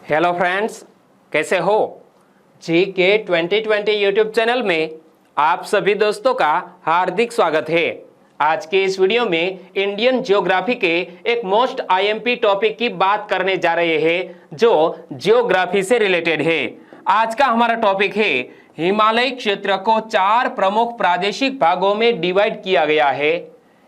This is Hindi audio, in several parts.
हेलो फ्रेंड्स, कैसे हो। जी के 2020 यूट्यूब चैनल में आप सभी दोस्तों का हार्दिक स्वागत है। आज के इस वीडियो में इंडियन ज्योग्राफी के एक मोस्ट आईएमपी टॉपिक की बात करने जा रहे हैं जो ज्योग्राफी से रिलेटेड है। आज का हमारा टॉपिक है हिमालय क्षेत्र को 4 प्रमुख प्रादेशिक भागों में डिवाइड किया गया है।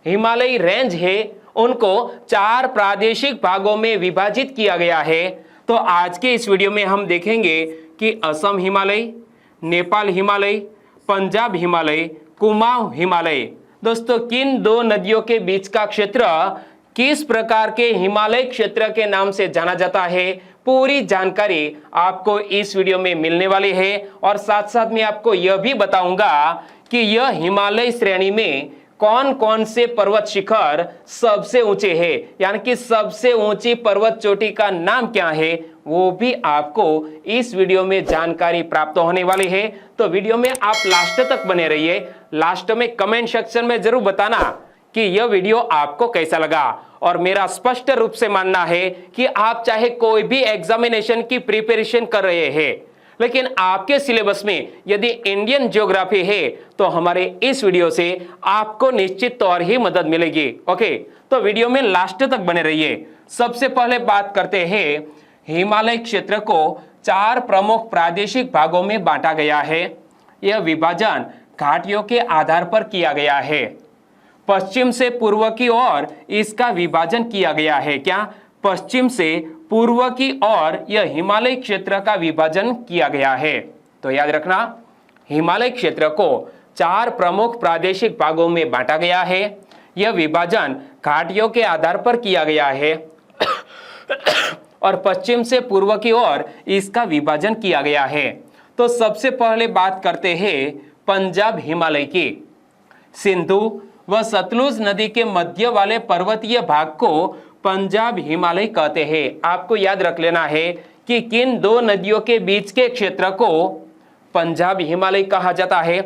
हिमालयी रेंज है उनको 4 प्रादेशिक भागों में विभाजित किया गया है। तो आज के इस वीडियो में हम देखेंगे कि असम हिमालय, नेपाल हिमालय, पंजाब हिमालय, कुमाऊं हिमालय, दोस्तों किन 2 नदियों के बीच का क्षेत्र किस प्रकार के हिमालय क्षेत्र के नाम से जाना जाता है, पूरी जानकारी आपको इस वीडियो में मिलने वाली है। और साथ साथ में आपको यह भी बताऊंगा कि यह हिमालय श्रेणी में कौन कौन से पर्वत शिखर सबसे ऊंचे हैं, यानी कि सबसे ऊंची पर्वत चोटी का नाम क्या है, वो भी आपको इस वीडियो में जानकारी प्राप्त होने वाली है। तो वीडियो में आप लास्ट तक बने रहिए। लास्ट में कमेंट सेक्शन में जरूर बताना कि यह वीडियो आपको कैसा लगा। और मेरा स्पष्ट रूप से मानना है कि आप चाहे कोई भी एग्जामिनेशन की प्रिपरेशन कर रहे हैं, लेकिन आपके सिलेबस में यदि इंडियन ज्योग्राफी है तो हमारे इस वीडियो से आपको निश्चित तौर ही मदद मिलेगी। ओके, तो वीडियो में लास्ट तक बने रहिए। सबसे पहले बात करते हैं, हिमालय क्षेत्र को 4 प्रमुख प्रादेशिक भागों में बांटा गया है। यह विभाजन घाटियों के आधार पर किया गया है। पश्चिम से पूर्व की ओर इसका विभाजन किया गया है। क्या? पश्चिम से पूर्व की ओर यह हिमालय क्षेत्र का विभाजन किया गया है। तो याद रखना, हिमालय क्षेत्र को 4 प्रमुख प्रादेशिक भागों में बांटा गया है। यह विभाजन घाटियों के आधार पर किया गया है और पश्चिम से पूर्व की ओर इसका विभाजन किया गया है। तो सबसे पहले बात करते हैं पंजाब हिमालय की। सिंधु व सतलुज नदी के मध्य वाले पर्वतीय भाग को पंजाब हिमालय कहते हैं। आपको याद रख लेना है कि किन 2 नदियों के बीच के क्षेत्र को पंजाब हिमालय कहा जाता है।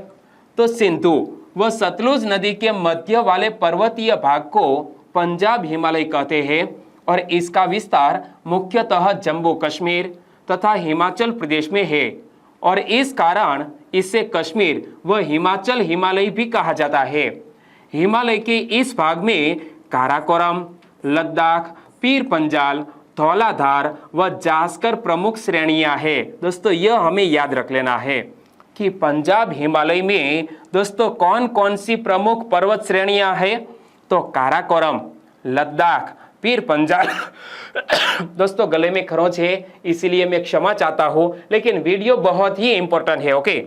तो सिंधु व सतलुज नदी के मध्य वाले पर्वतीय भाग को पंजाब हिमालय कहते हैं और इसका विस्तार मुख्यतः जम्मू कश्मीर तथा हिमाचल प्रदेश में है और इस कारण इसे कश्मीर व हिमाचल हिमालय भी कहा जाता है। हिमालय के इस भाग में काराकोरम, लद्दाख, पीर पंजाल, धौलाधार व जास्कर प्रमुख श्रेणियां हैं। दोस्तों यह हमें याद रख लेना है कि पंजाब हिमालय में दोस्तों कौन कौन सी प्रमुख पर्वत श्रेणियां हैं। तो काराकोरम, लद्दाख, पीर पंजाल दोस्तों गले में खरोंच है इसीलिए मैं क्षमा चाहता हूं, लेकिन वीडियो बहुत ही इंपॉर्टेंट है। ओके,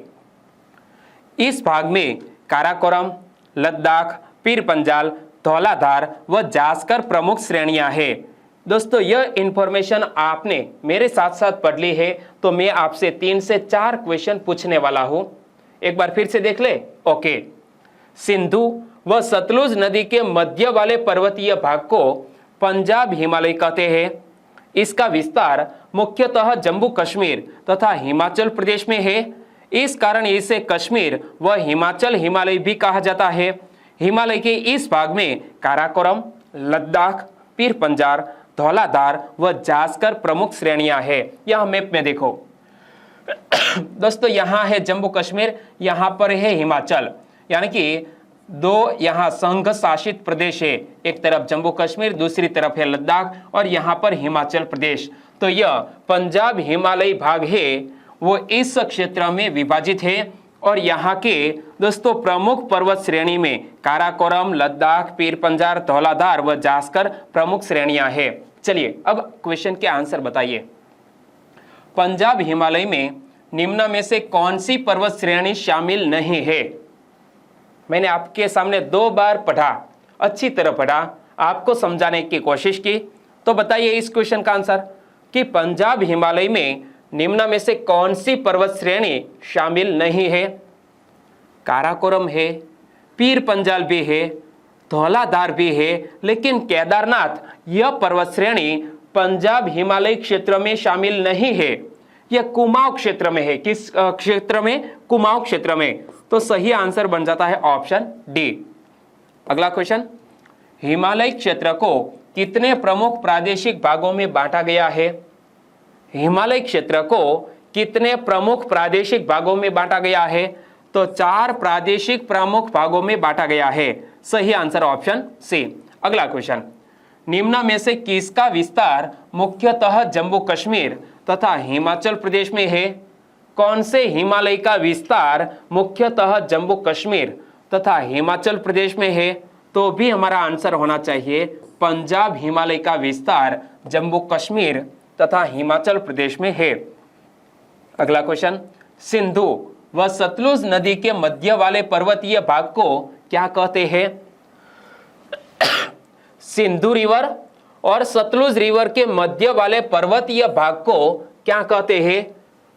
इस भाग में काराकोरम, लद्दाख, पीर पंजाल, धौलाधार व जास्कर प्रमुख श्रेणियां हैं। दोस्तों यह इंफॉर्मेशन आपने मेरे साथ साथ पढ़ ली है तो मैं आपसे 3 से 4 क्वेश्चन पूछने वाला हूं। एक बार फिर से देख ले। ओके, सिंधु व सतलुज नदी के मध्य वाले पर्वतीय भाग को पंजाब हिमालय कहते हैं। इसका विस्तार मुख्यतः जम्मू कश्मीर तथा हिमाचल प्रदेश में है। इस कारण इसे कश्मीर व हिमाचल हिमालय भी कहा जाता है। हिमालय के इस भाग में काराकोरम, लद्दाख, पीर पंजाल, धौलाधार व जास्कर प्रमुख श्रेणियां हैं। यह मैप में देखो दोस्तों, यहाँ है जम्मू कश्मीर, यहाँ पर है हिमाचल, यानी कि 2 यहाँ संघ शासित प्रदेश है। एक तरफ जम्मू कश्मीर, दूसरी तरफ है लद्दाख और यहाँ पर हिमाचल प्रदेश। तो यह पंजाब हिमालय भाग है वो इस क्षेत्र में विभाजित है और यहाँ के दोस्तों प्रमुख पर्वत श्रेणी में काराकोरम, लद्दाख, पीर पंजाल, धौलाधार व जास्कर प्रमुख श्रेणियां हैं। चलिए अब क्वेश्चन के आंसर बताइए। पंजाब हिमालय में निम्न में से कौन सी पर्वत श्रेणी शामिल नहीं है? मैंने आपके सामने 2 बार पढ़ा, अच्छी तरह पढ़ा, आपको समझाने की कोशिश की। तो बताइए इस क्वेश्चन का आंसर कि पंजाब हिमालय में निम्न में से कौन सी पर्वत श्रेणी शामिल नहीं है? काराकोरम है, पीर पंजाल भी है, धौलाधार भी है, लेकिन केदारनाथ यह पर्वत श्रेणी पंजाब हिमालय क्षेत्र में शामिल नहीं है। यह कुमाऊं क्षेत्र में है। किस क्षेत्र में? कुमाऊं क्षेत्र में। तो सही आंसर बन जाता है ऑप्शन डी। अगला क्वेश्चन, हिमालय क्षेत्र को कितने प्रमुख प्रादेशिक भागों में बांटा गया है? हिमालय क्षेत्र को कितने प्रमुख प्रादेशिक भागों में बांटा गया है? तो 4 प्रादेशिक प्रमुख भागों में बांटा गया है। सही आंसर ऑप्शन सी। अगला क्वेश्चन, निम्न में से किसका विस्तार मुख्यतः जम्मू कश्मीर तथा हिमाचल प्रदेश में है? कौन से हिमालय का विस्तार मुख्यतः जम्मू कश्मीर तथा हिमाचल प्रदेश में है? तो भी हमारा आंसर होना चाहिए पंजाब हिमालय का विस्तार जम्मू कश्मीर तथा हिमाचल प्रदेश में है। अगला क्वेश्चन, सिंधु व सतलुज नदी के मध्य वाले पर्वतीय भाग को क्या कहते हैं? सिंधु रिवर और सतलुज रिवर के मध्य वाले पर्वतीय भाग को क्या कहते हैं?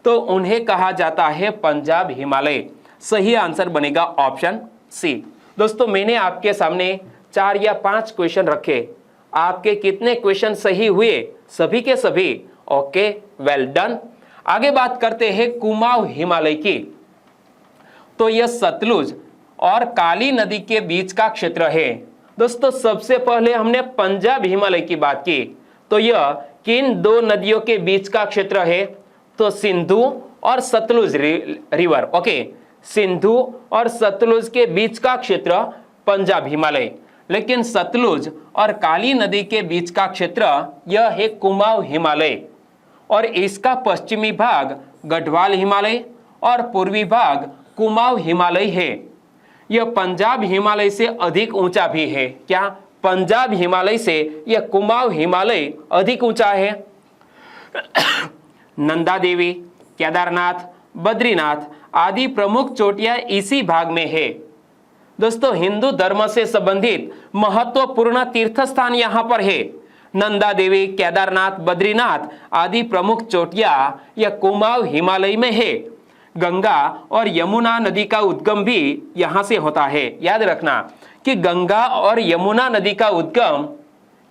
तो उन्हें कहा जाता है पंजाब हिमालय। सही आंसर बनेगा ऑप्शन सी। दोस्तों, मैंने आपके सामने 4 या 5 क्वेश्चन रखे, आपके कितने क्वेश्चन सही हुए? सभी के सभी। Okay, well done. आगे बात करते हैं कुमाऊं हिमालय की। तो यह सतलुज और काली नदी के बीच का क्षेत्र है। दोस्तों, सबसे पहले हमने पंजाब हिमालय की बात की, तो यह किन 2 नदियों के बीच का क्षेत्र है? तो सिंधु और सतलुज रिवर। ओके, सिंधु और सतलुज के बीच का क्षेत्र पंजाब हिमालय, लेकिन सतलुज और काली नदी के बीच का क्षेत्र यह है कुमाऊं हिमालय, और इसका पश्चिमी भाग गढ़वाल हिमालय और पूर्वी भाग कुमाऊं हिमालय है। यह पंजाब हिमालय से अधिक ऊंचा भी है। क्या? पंजाब हिमालय से यह कुमाऊं हिमालय अधिक ऊंचा है। नंदा देवी, केदारनाथ, बद्रीनाथ आदि प्रमुख चोटियां इसी भाग में है। दोस्तों, हिंदू धर्म से संबंधित महत्वपूर्ण तीर्थ स्थान यहां पर है। नंदा देवी, केदारनाथ, बद्रीनाथ आदि प्रमुख चोटियां यह कुमाऊं हिमालय में है। गंगा और यमुना नदी का उद्गम भी यहां से होता है। याद रखना कि गंगा और यमुना नदी का उद्गम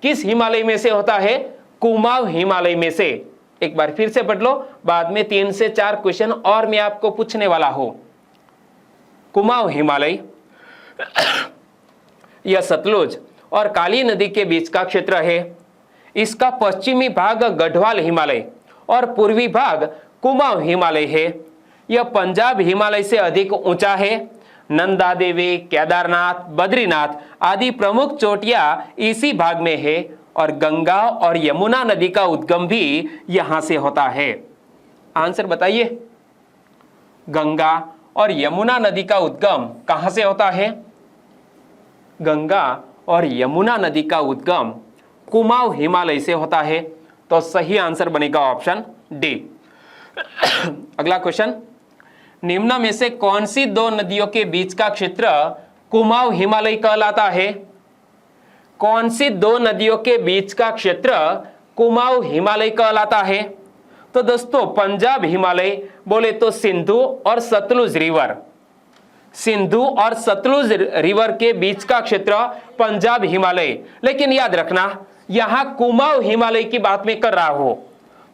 किस हिमालय में से होता है? कुमाऊं हिमालय में से। एक बार फिर से पढ़ लो, बाद में 3 से 4 क्वेश्चन और मैं आपको पूछने वाला हूं। कुमाऊं हिमालय यह सतलुज और काली नदी के बीच का क्षेत्र है। इसका पश्चिमी भाग गढ़वाल हिमालय और पूर्वी भाग कुमाऊं हिमालय है। यह पंजाब हिमालय से अधिक ऊंचा है। नंदा देवी, केदारनाथ, बद्रीनाथ आदि प्रमुख चोटियां इसी भाग में है, और गंगा और यमुना नदी का उद्गम भी यहां से होता है। आंसर बताइए, गंगा और यमुना नदी का उद्गम कहां से होता है? गंगा और यमुना नदी का उद्गम कुमाऊं हिमालय से होता है। तो सही आंसर बनेगा ऑप्शन डी। अगला क्वेश्चन, निम्न में से कौन सी 2 नदियों के बीच का क्षेत्र कुमाऊं हिमालय कहलाता है? कौन सी 2 नदियों के बीच का क्षेत्र कुमाऊं हिमालय कहलाता है? तो दोस्तों, पंजाब हिमालय बोले तो सिंधु और सतलुज रिवर। सिंधु और सतलुज रिवर के बीच का क्षेत्र पंजाब हिमालय। लेकिन याद रखना, यहां कुमाऊं हिमालय की बात मैं कर रहा हूं,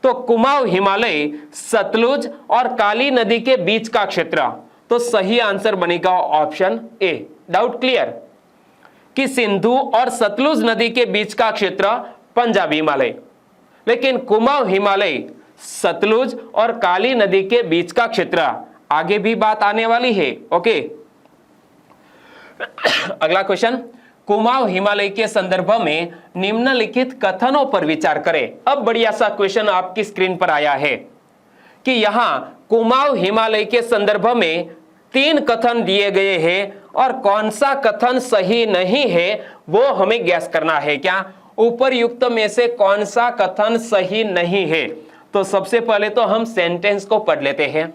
तो कुमाऊं हिमालय सतलुज और काली नदी के बीच का क्षेत्र। तो सही आंसर बनेगा ऑप्शन ए। डाउट क्लियर कि सिंधु और सतलुज नदी के बीच का क्षेत्र पंजाब हिमालय, लेकिन कुमाऊं हिमालय सतलुज और काली नदी के बीच का क्षेत्र। आगे भी बात आने वाली है। ओके, अगला क्वेश्चन, कुमाऊं हिमालय के संदर्भ में निम्नलिखित कथनों पर विचार करें। अब बढ़िया सा क्वेश्चन आपकी स्क्रीन पर आया है कि यहां कुमाऊं हिमालय के संदर्भ में 3 कथन दिए गए हैं, और कौन सा कथन सही नहीं है वो हमें गैस करना है। क्या? उपरयुक्त में से कौन सा कथन सही नहीं है? तो सबसे पहले तो हम सेंटेंस को पढ़ लेते हैं।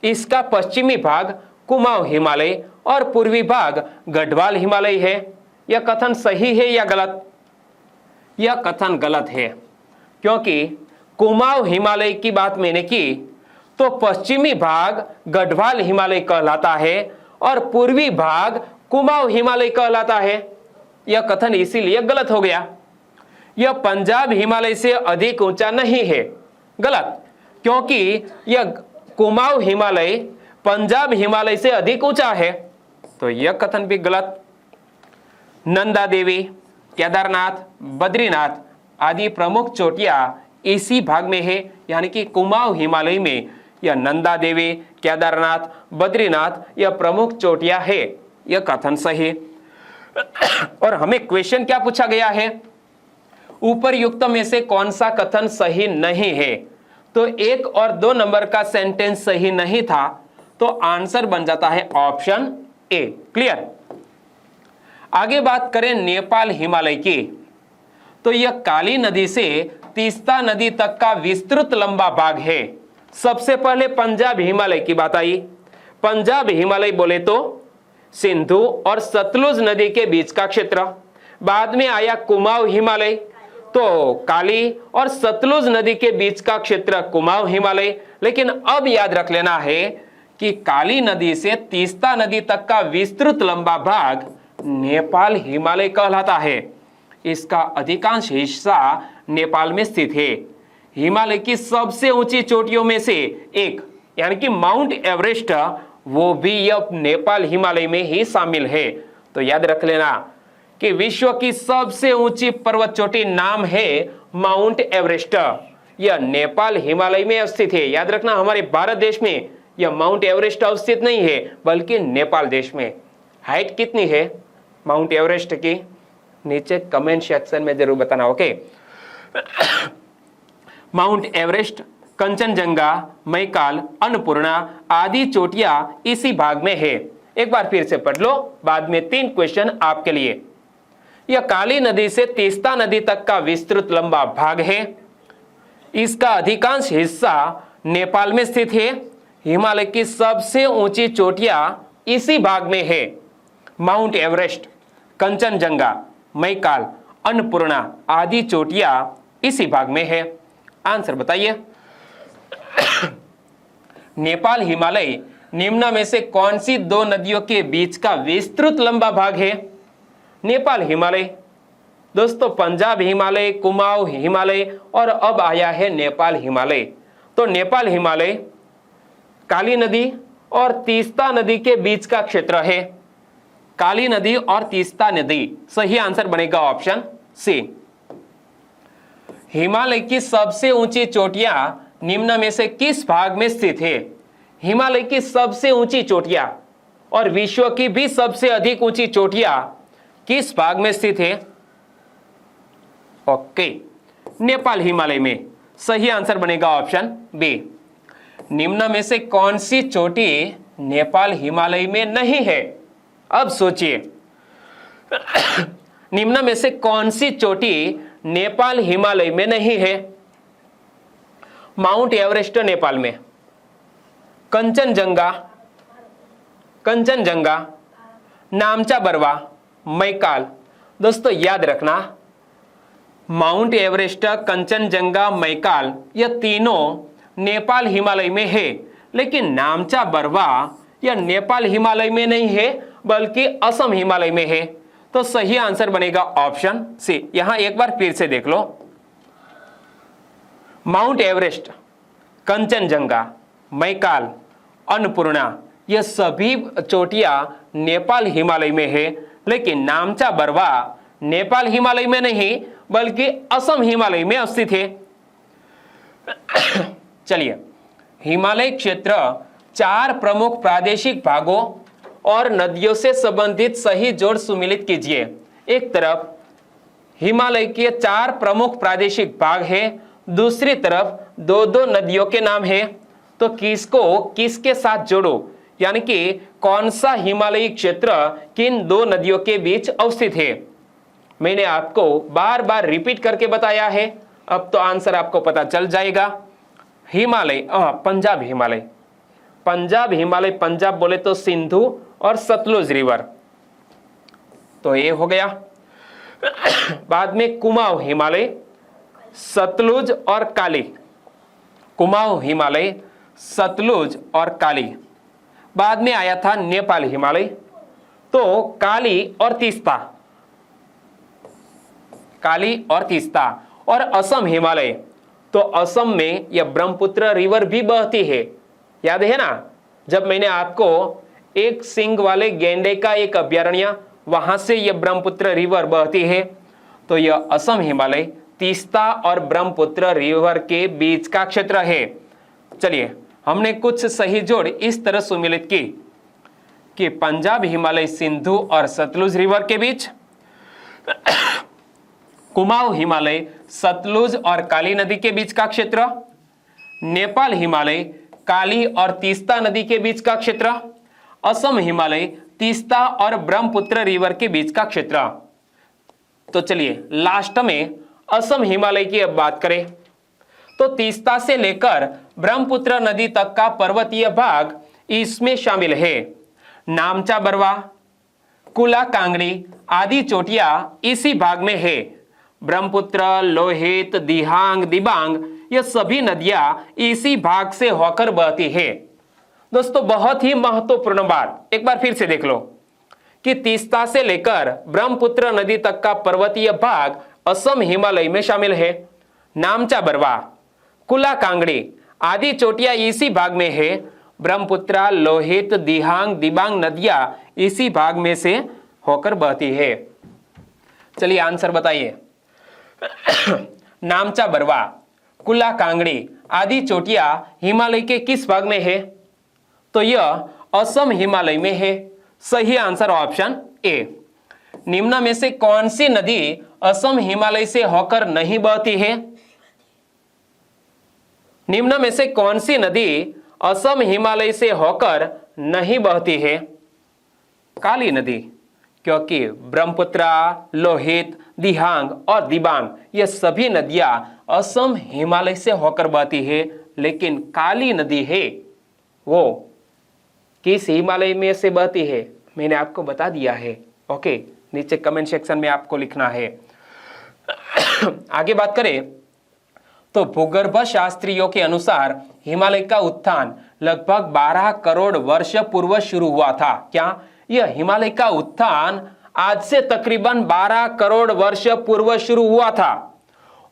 इसका पश्चिमी भाग कुमाऊं हिमालय और पूर्वी भाग गढ़वाल हिमालय है। यह कथन सही है या गलत? यह कथन गलत है, क्योंकि कुमाऊं हिमालय की बात मैंने की तो पश्चिमी भाग गढ़वाल हिमालय कहलाता है और पूर्वी भाग कुमाऊं हिमालय कहलाता है। यह कथन इसीलिए गलत हो गया। यह पंजाब हिमालय से अधिक ऊंचा नहीं है, गलत, क्योंकि यह कुमाऊं हिमालय पंजाब हिमालय से अधिक ऊंचा है। तो यह कथन भी गलत। नंदा देवी, केदारनाथ, बद्रीनाथ आदि प्रमुख चोटियां इसी भाग में है, यानी कि कुमाऊं हिमालय में यह नंदा देवी, केदारनाथ, बद्रीनाथ यह प्रमुख चोटियां है। यह कथन सही। और हमें क्वेश्चन क्या पूछा गया है, उपरयुक्त में से कौन सा कथन सही नहीं है? तो 1 और 2 नंबर का सेंटेंस सही नहीं था, तो आंसर बन जाता है ऑप्शन ए। क्लियर। आगे बात करें नेपाल हिमालय की, तो यह काली नदी से तीस्ता नदी तक का विस्तृत लंबा भाग है। सबसे पहले पंजाब हिमालय की बात आई। पंजाब हिमालय बोले तो सिंधु और सतलुज नदी के बीच का क्षेत्र। बाद में आया कुमाऊं हिमालय, तो काली और सतलुज नदी के बीच का क्षेत्र कुमाऊं हिमालय। लेकिन अब याद रख लेना है कि काली नदी से तीस्ता नदी तक का विस्तृत लंबा भाग नेपाल हिमालय कहलाता है। इसका अधिकांश हिस्सा नेपाल में स्थित है। हिमालय की सबसे ऊंची चोटियों में से एक यानी कि माउंट एवरेस्ट, वो भी अब नेपाल हिमालय में ही शामिल है। तो याद रख लेना कि विश्व की सबसे ऊंची पर्वत चोटी नाम है माउंट एवरेस्ट। यह नेपाल हिमालय में स्थित है। याद रखना, हमारे भारत देश में यह माउंट एवरेस्ट अवस्थित नहीं है, बल्कि नेपाल देश में। हाइट कितनी है माउंट एवरेस्ट की, नीचे कमेंट सेक्शन में जरूर बताना। Okay. Mount Everest, Kanchenjunga, Maikal, Annapurna आदि चोटियां इसी भाग में है। एक बार फिर से पढ़ लो, बाद में 3 क्वेश्चन आपके लिए। यह काली नदी से तीस्ता नदी तक का विस्तृत लंबा भाग है। इसका अधिकांश हिस्सा नेपाल में स्थित है। हिमालय की सबसे ऊंची चोटियां इसी भाग में है। माउंट एवरेस्ट, कंचनजंगा, मैकाल, अन्नपूर्णा आदि चोटियां इसी भाग में है। आंसर बताइए। नेपाल हिमालय निम्न में से कौन सी 2 नदियों के बीच का विस्तृत लंबा भाग है? नेपाल हिमालय। दोस्तों, पंजाब हिमालय, कुमाऊं हिमालय और अब आया है नेपाल हिमालय। तो नेपाल हिमालय काली नदी और तीस्ता नदी के बीच का क्षेत्र है। काली नदी और तीस्ता नदी, सही आंसर बनेगा ऑप्शन सी। हिमालय की सबसे ऊंची चोटियां निम्न में से किस भाग में स्थित है? हिमालय की सबसे ऊंची चोटियां और विश्व की भी सबसे अधिक ऊंची चोटियां किस भाग में स्थित है? ओके, नेपाल हिमालय में। सही आंसर बनेगा ऑप्शन बी। निम्न में से कौन सी चोटी नेपाल हिमालय में नहीं है? अब सोचिए, निम्न में से कौन सी चोटी नेपाल हिमालय में नहीं है? माउंट एवरेस्ट नेपाल में, कंचनजंगा, नामचा बरवा, मैकाल। दोस्तों याद रखना, माउंट एवरेस्ट, कंचनजंगा, मैकाल यह तीनों नेपाल हिमालय में है, लेकिन नामचा बरवा यह नेपाल हिमालय में नहीं है, बल्कि असम हिमालय में है। तो सही आंसर बनेगा ऑप्शन सी। यहां एक बार फिर से देख लो, माउंट एवरेस्ट, कंचनजंगा, मैकाल, अन्नपूर्णा यह सभी चोटियां नेपाल हिमालय में है, लेकिन नामचा बरवा नेपाल हिमालय में नहीं, बल्कि असम हिमालय में स्थित है। चलिए, हिमालय क्षेत्र 4 प्रमुख प्रादेशिक भागों और नदियों से संबंधित सही जोड़ सुमिलित कीजिए। एक तरफ हिमालय के 4 प्रमुख प्रादेशिक भाग हैं, दूसरी तरफ 2-2 नदियों के नाम हैं। तो किसको किसके साथ जोड़ो, यानी कि कौन सा हिमालयी क्षेत्र किन 2 नदियों के बीच अवस्थित है? मैंने आपको बार बार रिपीट करके बताया है, अब तो आंसर आपको पता चल जाएगा। हिमालय, पंजाब हिमालय, पंजाब बोले तो सिंधु और सतलुज रिवर, तो ये हो गया। बाद में कुमाऊं हिमालय, सतलुज और काली, कुमाऊं हिमालय, सतलुज और काली। बाद में आया था नेपाल हिमालय, तो काली और तीस्ता और असम हिमालय, तो असम में यह ब्रह्मपुत्र रिवर भी बहती है। याद है ना, जब मैंने आपको एक सिंग वाले गेंडे का एक अभ्यारण्य, वहां से यह ब्रह्मपुत्र रिवर बहती है। तो यह असम हिमालय, तीस्ता और ब्रह्मपुत्र रिवर के बीच का क्षेत्र है। चलिए हमने कुछ सही जोड़ इस तरह सुमिलित की कि पंजाब हिमालय सिंधु और सतलुज रिवर के बीच, कुमाऊं हिमालय सतलुज और काली नदी के बीच का क्षेत्र, नेपाल हिमालय काली और तीस्ता नदी के बीच का क्षेत्र, असम हिमालय तीस्ता और ब्रह्मपुत्र रिवर के बीच का क्षेत्र। तो चलिए लास्ट में असम हिमालय की अब बात करें तो तीस्ता से लेकर ब्रह्मपुत्र नदी तक का पर्वतीय भाग इसमें शामिल है। नामचा बरवा, कुला कांगड़ी आदि चोटियां इसी भाग में है। ब्रह्मपुत्र, लोहित, दिहांग, दिबांग ये सभी नदियां इसी भाग से होकर बहती है। दोस्तों बहुत ही महत्वपूर्ण बात एक बार फिर से देख लो कि तीस्ता से लेकर ब्रह्मपुत्र नदी तक का पर्वतीय भाग असम हिमालय में शामिल है। नामचा बरवा, कुला कांगड़ी आदि चोटियां इसी भाग में है। ब्रह्मपुत्र, लोहित, दिहांग, दिबांग नदियां इसी भाग में से होकर बहती है। चलिए आंसर बताइए। नामचा बरवा, कुला कांगड़ी आदि चोटियां हिमालय के किस भाग में है? तो यह असम हिमालय में है। सही आंसर ऑप्शन ए। निम्न में से कौन सी नदी असम हिमालय से होकर नहीं बहती है? निम्न में से कौन सी नदी असम हिमालय से होकर नहीं बहती है? काली नदी, क्योंकि ब्रह्मपुत्र, लोहित, दिहांग और दिबांग ये सभी नदियां असम हिमालय से होकर बहती है, लेकिन काली नदी है वो किस हिमालय में से बहती है मैंने आपको बता दिया है। ओके, नीचे कमेंट सेक्शन में आपको लिखना है। आगे बात करें तो भूगर्भ शास्त्रियों के अनुसार हिमालय का उत्थान लगभग 12 करोड़ वर्ष पूर्व शुरू हुआ था। क्या यह हिमालय का उत्थान आज से तकरीबन 12 करोड़ वर्ष पूर्व शुरू हुआ था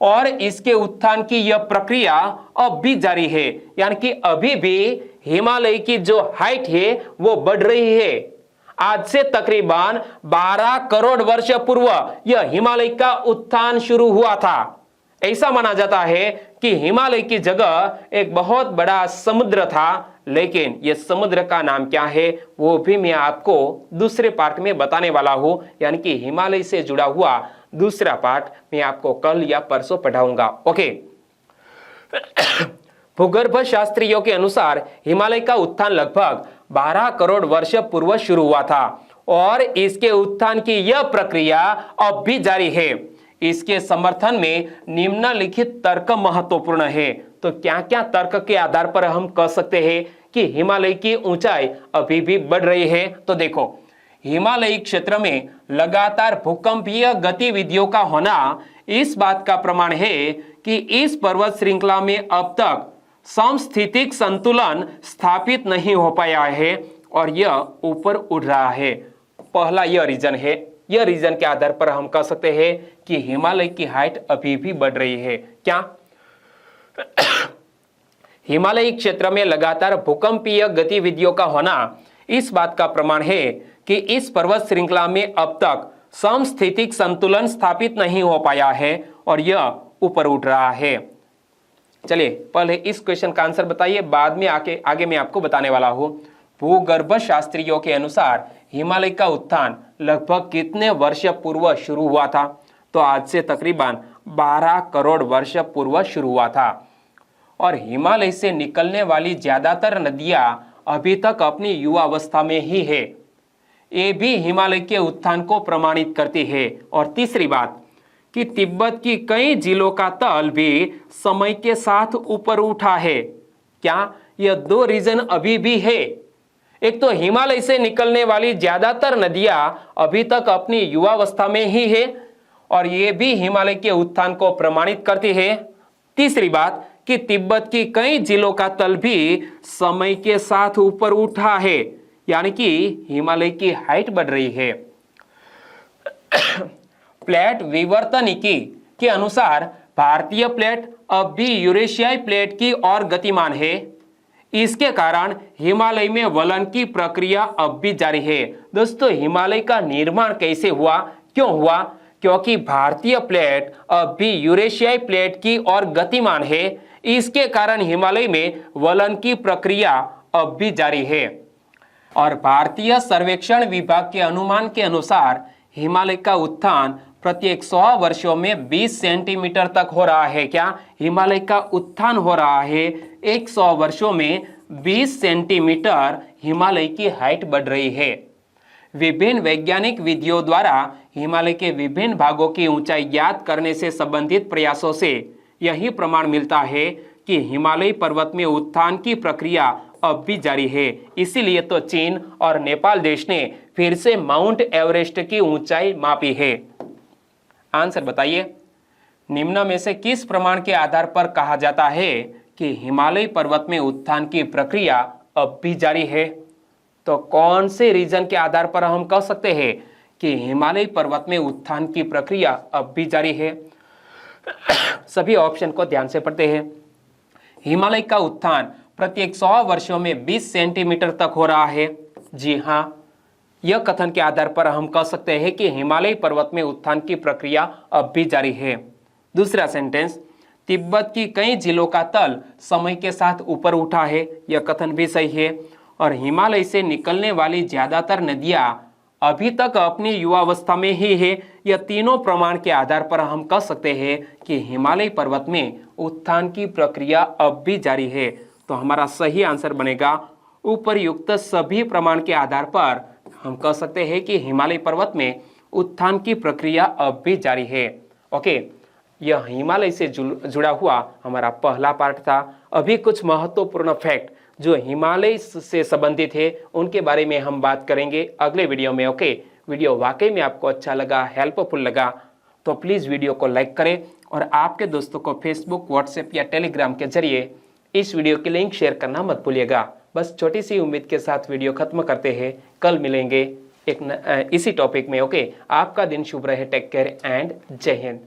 और इसके उत्थान की यह प्रक्रिया अब भी जारी है, यानी कि अभी भी हिमालय की जो हाइट है वो बढ़ रही है। आज से तकरीबन 12 करोड़ वर्ष पूर्व यह हिमालय का उत्थान शुरू हुआ था। ऐसा माना जाता है कि हिमालय की जगह एक बहुत बड़ा समुद्र था, लेकिन यह समुद्र का नाम क्या है वो भी मैं आपको दूसरे पार्ट में बताने वाला हूं, यानी कि हिमालय से जुड़ा हुआ दूसरा पार्ट मैं आपको कल या परसों पढ़ाऊंगा। ओके। भूगर्भ शास्त्रियों के अनुसार हिमालय का उत्थान लगभग 12 करोड़ वर्ष पूर्व शुरू हुआ था और इसके उत्थान की यह प्रक्रिया अब भी जारी है। इसके समर्थन में निम्नलिखित तर्क महत्वपूर्ण है। तो क्या क्या तर्क के आधार पर हम कह सकते हैं कि हिमालय की ऊंचाई अभी भी बढ़ रही है? तो देखो, हिमालयी क्षेत्र में लगातार भूकंपीय गतिविधियों का होना इस बात का प्रमाण है कि इस पर्वत श्रृंखला में अब तक समस्थितिक संतुलन स्थापित नहीं हो पाया है और यह ऊपर उठ रहा है। पहला यह रीजन है। यह रीजन के आधार पर हम कह सकते हैं कि हिमालय की हाइट अभी भी बढ़ रही है। क्या हिमालयी क्षेत्र में लगातार भूकंपीय गतिविधियों का होना इस बात का प्रमाण है कि इस पर्वत श्रृंखला में अब तक समस्थितिक संतुलन स्थापित नहीं हो पाया है और यह ऊपर उठ रहा है। चलिए पहले इस क्वेश्चन का आंसर बताइए, बाद में आगे मैं आपको बताने वाला हूं। भूगर्भ शास्त्रियों के अनुसार हिमालय का उत्थान लगभग कितने वर्ष पूर्व शुरू हुआ था? तो आज से तकरीबन 12 करोड़ वर्ष पूर्व शुरू हुआ था और हिमालय से निकलने वाली ज्यादातर नदियां अभी तक अपनी युवावस्था में ही है। ये भी हिमालय के उत्थान को प्रमाणित करती है। और तीसरी बात कि तिब्बत की कई जिलों का तल भी समय के साथ ऊपर उठा है। क्या यह दो रीजन अभी भी है? एक तो हिमालय से निकलने वाली ज्यादातर नदियां अभी तक अपनी युवावस्था में ही है और ये भी हिमालय के उत्थान को प्रमाणित करती है। तीसरी बात कि तिब्बत की कई जिलों का तल भी समय के साथ ऊपर उठा है, यानी कि हिमालय की हाइट बढ़ रही है। प्लेट विवर्तनिकी के अनुसार भारतीय प्लेट अब भी यूरेशियाई प्लेट की ओर गतिमान है। इसके कारण हिमालय में वलन की प्रक्रिया अब भी जारी है। दोस्तों, हिमालय का निर्माण कैसे हुआ, क्यों हुआ? क्योंकि भारतीय प्लेट अब भी यूरेशियाई प्लेट की ओर गतिमान है, इसके कारण हिमालय में वलन की प्रक्रिया अब भी जारी है। और भारतीय सर्वेक्षण विभाग के अनुमान के अनुसार हिमालय का उत्थान प्रत्येक 100 वर्षों में 20 सेंटीमीटर तक हो रहा है। क्या हिमालय का उत्थान हो रहा है? 100 वर्षों में 20 सेंटीमीटर हिमालय की हाइट बढ़ रही है। विभिन्न वैज्ञानिक विधियों द्वारा हिमालय के विभिन्न भागों की ऊंचाई ज्ञात करने से संबंधित प्रयासों से यही प्रमाण मिलता है कि हिमालय पर्वत में उत्थान की प्रक्रिया अब भी जारी है। इसीलिए तो चीन और नेपाल देश ने फिर से माउंट एवरेस्ट की ऊंचाई मापी है। आंसर बताइए, निम्न में से किस प्रमाण के आधार पर कहा जाता है कि हिमालय पर्वत में उत्थान की प्रक्रिया अब भी जारी है? तो कौन से रीजन के आधार पर हम कह सकते हैं कि हिमालय पर्वत में उत्थान की प्रक्रिया अब भी जारी है? सभी ऑप्शन को ध्यान से पढ़ते हैं। हिमालय का उत्थान प्रत्येक 100 वर्षों में 20 सेंटीमीटर तक हो रहा है। जी हाँ, यह कथन के आधार पर हम कह सकते हैं कि हिमालय पर्वत में उत्थान की प्रक्रिया अब भी जारी है। दूसरा सेंटेंस, तिब्बत की कई जिलों का तल समय के साथ ऊपर उठा है। यह कथन भी सही है। और हिमालय से निकलने वाली ज्यादातर नदियां अभी तक अपनी युवावस्था में ही है। यह तीनों प्रमाण के आधार पर हम कह सकते हैं कि हिमालय पर्वत में उत्थान की प्रक्रिया अब भी जारी है। तो हमारा सही आंसर बनेगा उपरयुक्त सभी प्रमाण के आधार पर हम कह सकते हैं कि हिमालय पर्वत में उत्थान की प्रक्रिया अब भी जारी है। ओके, यह हिमालय से जुड़ा हुआ हमारा पहला पार्ट था। अभी कुछ महत्वपूर्ण फैक्ट जो हिमालय से संबंधित है उनके बारे में हम बात करेंगे अगले वीडियो में। ओके, वीडियो वाकई में आपको अच्छा लगा, हेल्पफुल लगा तो प्लीज़ वीडियो को लाइक करें और आपके दोस्तों को फेसबुक, व्हाट्सएप या टेलीग्राम के जरिए इस वीडियो की लिंक शेयर करना मत भूलिएगा। बस छोटी सी उम्मीद के साथ वीडियो खत्म करते हैं। कल मिलेंगे इसी टॉपिक में। ओके, आपका दिन शुभ रहे। टेक केयर एंड जय हिंद।